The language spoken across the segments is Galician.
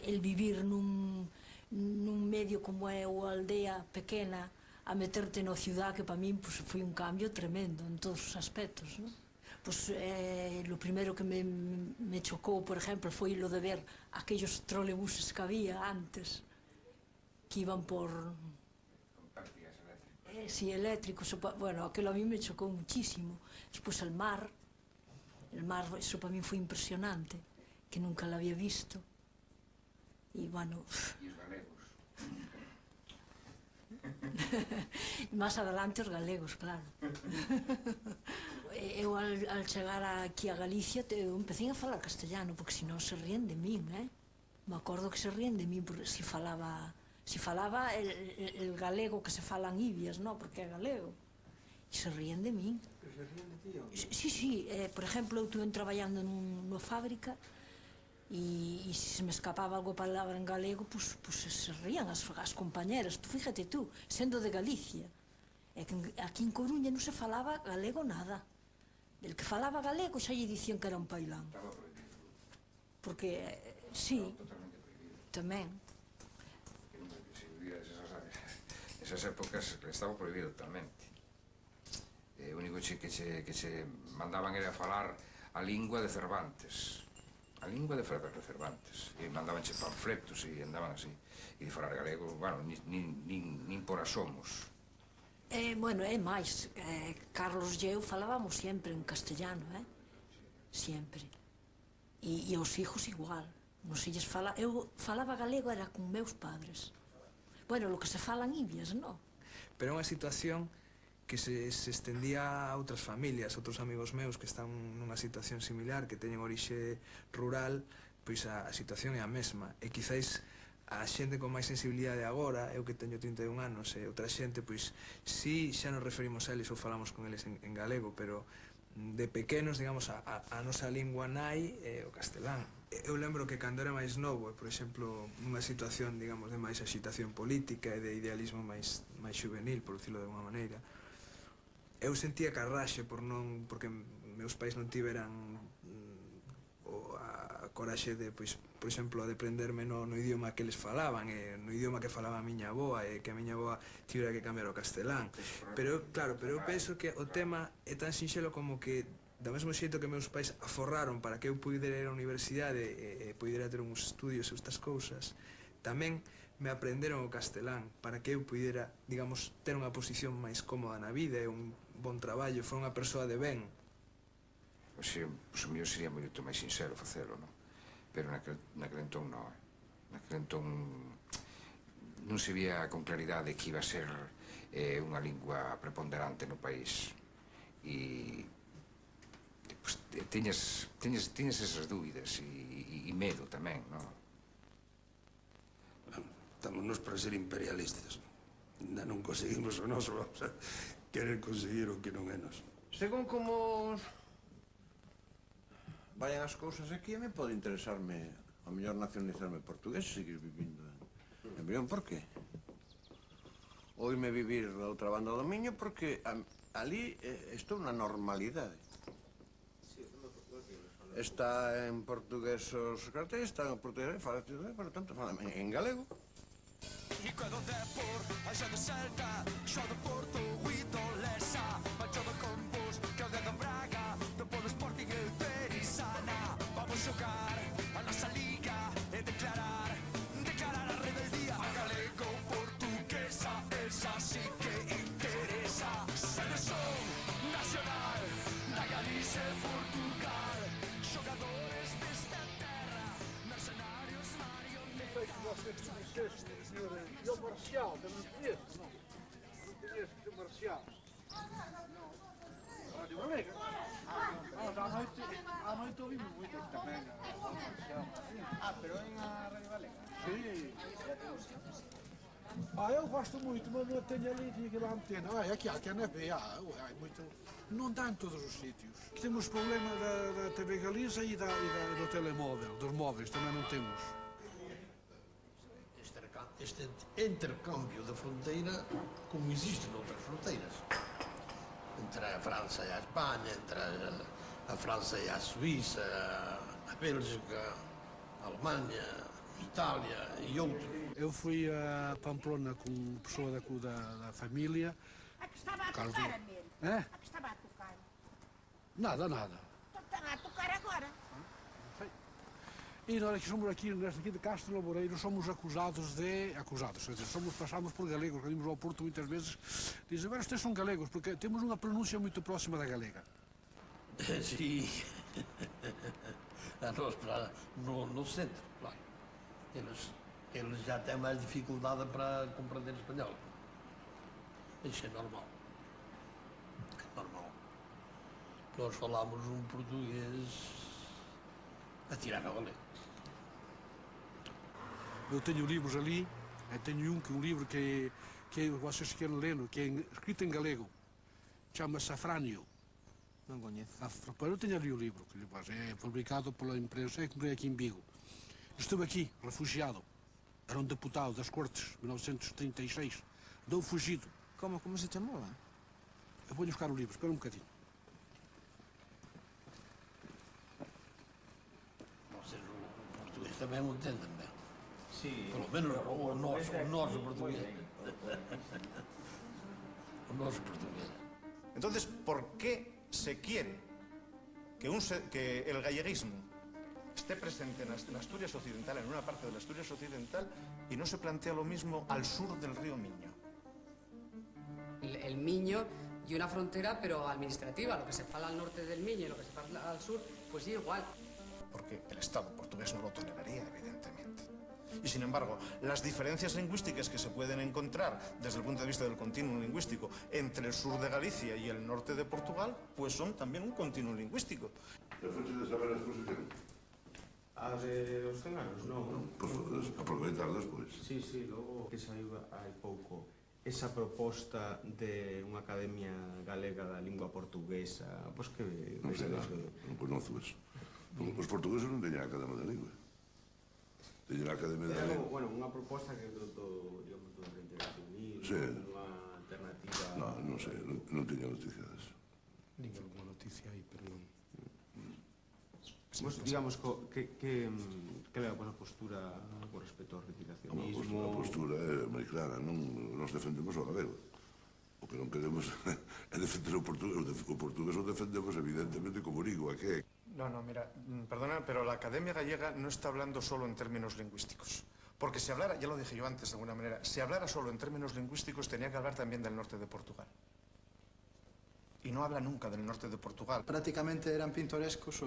el vivir nun medio como é a aldea pequena a meterte na ciudad, que para min foi un cambio tremendo en todos os aspectos, non? Lo primeiro que me chocou, por exemplo, foi lo de ver aquellos trolebuses que había antes, que iban por... Sí, eléctricos. Bueno, aquilo a mí me chocou muchísimo. Despois el mar, eso para mí foi impresionante, que nunca lo había visto. E, bueno... E os galegos? Más adelante os galegos, claro. Eu, al chegar aquí a Galicia, eu empecé a falar castellano, porque senón se ríen de min, eh? Me acordo que se ríen de min, porque si falaba el galego que se fala en Ibias, no, porque é galego. E se ríen de min. Que se ríen de ti, ou? Sí, por exemplo, eu estuve traballando nunha fábrica, e se me escapaba algo palabra en galego, pues se rían as compañeras. Tú, fíjate tú, sendo de Galicia, é que aquí en Coruña non se falaba galego nada. El que falaba galego xa lle dicían que era un pailán. Estaba prohibido. Porque, sí, Totalmente prohibido. tamén. Se vivía esas épocas, estaba prohibido totalmente. O único que se mandaban era falar a lingua de Cervantes. A lingua de Cervantes. E mandabanche panfletos e andaban así. E de falar galego, bueno, nin por asomos. Bueno, é máis. Carlos e eu falábamos sempre en castellano, Sempre. E os hijos igual. Eu falaba galego era con meus padres. Bueno, lo que se fala en Ibias, non? Pero é unha situación que se estendía a outras familias, outros amigos meus que están nunha situación similar, que teñen orixe rural, pois a situación é a mesma. E quizáis a xente con máis sensibilidade agora, eu que teño 31 anos, e outra xente, pois sí, xa nos referimos a eles ou falamos con eles en galego, pero de pequenos, digamos, a nosa lingua nai é o castelán. Eu lembro que cando era máis novo, por exemplo, nunha situación, digamos, de máis agitación política e de idealismo máis juvenil, por dicirlo de alguma maneira, eu sentía carraxe porque meus pais non tiveran a coraxe de, pois, por exemplo, de aprenderme no idioma que eles falaban, no idioma que falaba a miña avoa, e que a miña avoa tivera que cambiar o castelán. Pero, claro, eu penso que o tema é tan sinxelo como que, do mesmo xeito que meus pais aforraron para que eu pudera ir á universidade e pudera ter uns estudios e estas cousas, tamén me aprenderon o castelán para que eu pudera, digamos, ter unha posición máis cómoda na vida e un bon traballo, foi unha persoa de ben. Pois o mío sería moito máis sincero facelo, non? Pero naquele entón non. Naquele entón non se vía con claridade que iba a ser unha lingua preponderante no país. E tiñas esas dúbidas e medo tamén, non? Estamos para ser imperialistas. Ainda non conseguimos o noso, vamos a querer conseguir o que non é noso. Según como vayan as cousas aquí, a mí pode interesarme a mellor nacionalizarme portugués e seguir vivindo en Brión. Por qué? Ou irme vivir da outra banda do Miño, porque ali estou na normalidade. Está en portugués os cartéis, está en portugués, fala, por tanto, fala en galego. E quando Depor, a gente Celta, xoga Porto e Dolesa, mas xoga con vos, que o dedo Braga, depois do Sporting e Perisana. Vamos xogar a nosa liga e declarar a rebeldía. A galego portuguesa, esa sí que interesa. Selección nacional da Galicia e Portugal, xogadores desta terra, mercenarios marionetas. E o Marcial, também conheço, não? Não conheço o Marcial. Rádio Galega? À noite ouvimos muito aqui também, o Marcial. Pero em a Rádio Galega? Sim. Eu gosto muito, mas não tenho ali, tinha aquela antena. Aqui a NB, muito. Não dá em todos os sítios. Temos problema da TV Galiza e do telemóvel, dos móveis, também não temos. Este intercâmbio da fronteira, como existe noutras fronteiras, entre a França e a Espanha, entre a França e a Suíça, a Bélgica, a Alemanha, Itália e outros. Eu fui a Pamplona com pessoa da família. A que estava a Carlos- tocar, amigo? É? A que estava a tocar? Nada. Então está a tocar agora. E nós que somos aqui, neste aqui de Castro Laboreiro, somos acusados, quer dizer, passamos por galegos, que vimos ao Porto muitas vezes, dizem, agora vocês são galegos, porque temos uma pronúncia muito próxima da galega. Sim. A nós no centro, claro. Eles já têm mais dificuldade para compreender espanhol. Isso é normal. É normal. Nós falamos um português a tirar ao galego. Eu tenho livros ali, eu tenho um livro que vocês querem ler, que é escrito em galego, chama-se Afrânio. Non coñezo. Eu tenho ali o livro, que é publicado pela imprensa, que comprei aqui em Vigo. Estive aqui, refugiado. Era um deputado das Cortes, 1936. Dou fugido. Como se chamaba? Eu vou-lhe buscar o livro, espera um bocadinho. Vocês, o português também não entendem bem. Sí. Pelo menos o nosso portugués. O noso portugués. Entonces, ¿por qué se quiere que el galleguismo esté presente en la Asturias Occidental, en una parte de la Asturias Occidental, y no se plantea lo mismo al sur del río Miño? El Miño y una frontera, pero administrativa. Lo que se fala al norte del Miño y lo que se fala al sur, pues sí, igual. Porque el Estado portugués no lo toleraría, evidentemente. Y sin embargo, las diferencias lingüísticas que se pueden encontrar desde el punto de vista del continuum lingüístico entre el sur de Galicia y el norte de Portugal, pues son también un continuum lingüístico. ¿Te fuiste de saber la exposición? A de os 100 anos, non? Pois podes aproveitar despois. Sí, logo que saiu hai pouco esa proposta de unha academia galega da lingua portuguesa, pois que... Non sei nada, non conozo eso. Os portugueses non teñen academia de lingua. Teñen a academia de lingua. Bueno, unha proposta que digamos, do reintegracionismo, Sí. unha alternativa... Non sei, non teño noticia deso. Nin alguna noticia aí, pero non... Pues, digamos, que leva a postura con respecto ao retiracionismo? A postura é moi clara, non nos defendemos o galego. O que non queremos é defender o portugués. O portugués o defendemos evidentemente como lingua, que é. No, mira, perdona, pero la Academia Gallega no está hablando solo en términos lingüísticos. Porque si hablara, ya lo dije yo antes de alguna manera, si hablara solo en términos lingüísticos tenía que hablar también del norte de Portugal. Y no habla nunca del norte de Portugal. Prácticamente eran pintorescos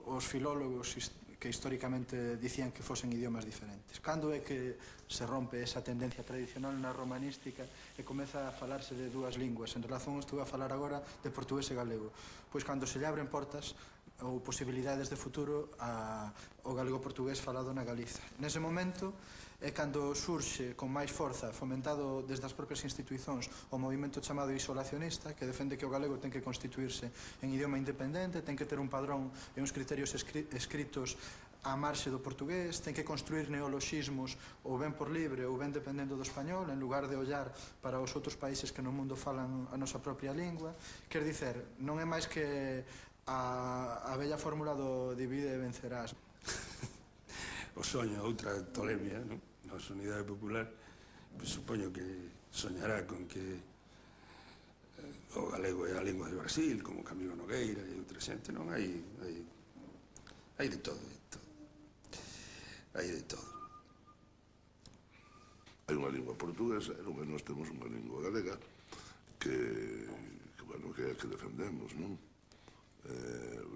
os filólogos que históricamente dicían que fosen idiomas diferentes. Cando é que se rompe esa tendencia tradicional na romanística e comeza a falarse de dúas linguas? En relación, estou a falar agora de portugués e galego. Pois cando se lle abren portas ou posibilidades de futuro ao galego-portugués falado na Galiza. Nese momento é cando surxe con máis forza, fomentado desde as propias institucións, o movimento chamado isolacionista, que defende que o galego ten que constituirse en idioma independente, ten que ter un padrón e uns criterios escritos á marxe do portugués, ten que construir neoloxismos ou ben por libre ou ben dependendo do español, en lugar de ollar para os outros países que no mundo falan a nosa propia lingua. Quer dicer, non é máis que a bella fórmula do divide e vencerás. O soño, outra tolemia, non? Na Unidade Popular, pues, supoño que soñará con que o galego é a lingua de Brasil, como Camilo Nogueira e outra xente, non? Hai de todo, Hai de todo. Hai unha lingua portuguesa, e logo nós temos unha lingua galega que defendemos, non?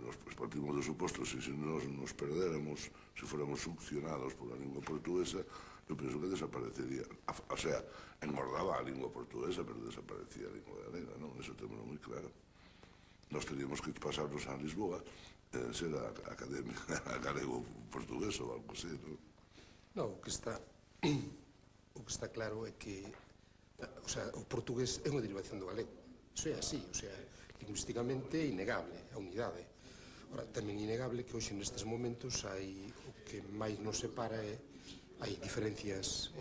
Nos partimos do suposto se nos perdéramos, se fóramos succionados pola lingua portuguesa, eu penso que desaparecería, o sea, engordaba a lingua portuguesa, pero desaparecía a lingua galega, non? Eso temos moi claro. Nos teríamos que pasarnos a Lisboa ser a academia galego-portugués ou algo así, non? Non, o que está claro é que o portugués é unha derivación do galego. Iso é así, lingüísticamente é innegable a unidade. Ora, tamén é innegable que hoxe nestes momentos o que máis nos separa hai diferencias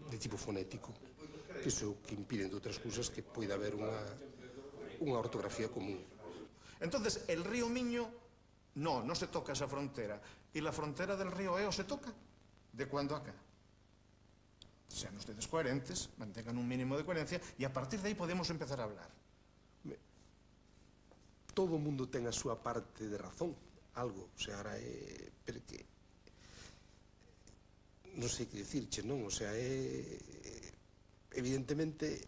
de tipo fonético, que iso que impiden de outras cousas que poida haber unha ortografía común. Entonces, el río Miño, no se toca esa frontera. ¿Y la frontera del río Eo se toca? de cuando acá. Sean ustedes coherentes, mantengan un mínimo de coherencia y a partir de ahí podemos empezar a hablar. Todo o mundo ten a súa parte de razón, algo, o sea, ahora é... pero que... non sei que dicirche, non? O sea, é... evidentemente,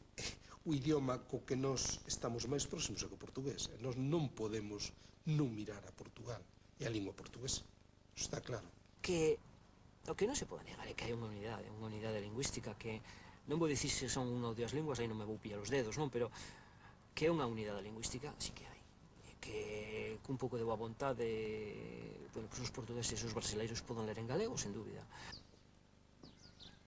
o idioma co que nós estamos máis próximos é co portugués. Nós non podemos non mirar a Portugal e a lingua portuguesa. Iso está claro. Que o que non se pode negar é que hai unha unidade lingüística que non vou dicir se son unha ou dúas linguas, aí non me vou pillar os dedos, non? Pero que é unha unidade lingüística, sí que hai. E que cun pouco de boa vontade, bueno, pues os portugueses e os brasileiros poden ler en galego, sen dúbida.